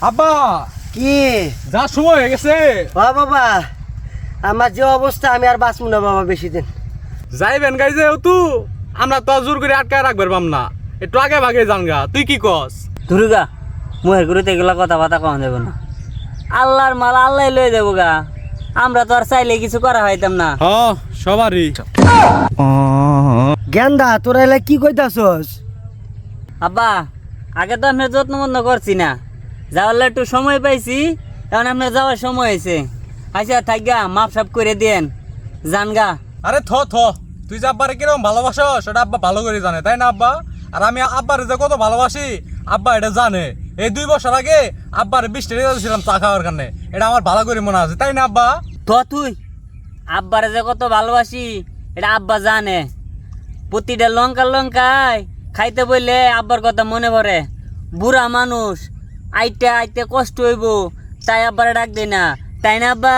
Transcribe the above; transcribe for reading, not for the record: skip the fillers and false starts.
আব্বা কি যা সময় হয়ে গেছে। বাবা আমার যে অবস্থা আমি আর বাঁচবো না বাবা বেশি দিন। যাইবেন গাইছে তু আমরা তো জোর করে আটকায় রাখবার পাম না, একটু আগে ভাগে জানগা। তুই কি কস? দুর্গা মুহের গুরুতে এগুলা কথাবার্তা কম যাবো না। আল্লাহর মাল আল্লাহ লয়ে যাবো গা, আমরা তো আর চাইলে কিছু করা হইতাম না। হ সবারই। গেন্দা তোরা এলা কি কইতাছস? আব্বা আগে তো আপনার যত্ন মন্দ করছি না, যাওয়ার একটু সময় পাইছি, এখন আপনার যাওয়ার সময় হয়েছে। আচ্ছা থাকগা মাপ সাপ করে দেন জানগা। আরে থ তুই যে আব্বারে কিরকম ভালোবাসো সেটা আব্বা ভালো করে জানে, তাই না আব্বা? আর আমি আব্বারে যে কত ভালোবাসি আব্বা এটা জানে। এই 2 বছর আগে আব্বারে 20 টাকা দিয়েছিলাম চা খাওয়ার কারণে, এটা আমার ভালো করে মনে আছে, তাই না আব্বা? তো তুই আব্বারে যে কত ভালোবাসি এটা আব্বা জানে। প্রতিটা লঙ্কায় খাইতে বললে আব্বার কথা মনে পড়ে। বুড়া মানুষ আইতে আইতে কষ্ট হইব, তাই আব্বারে ডাক দেয় না, তাই না আব্বা?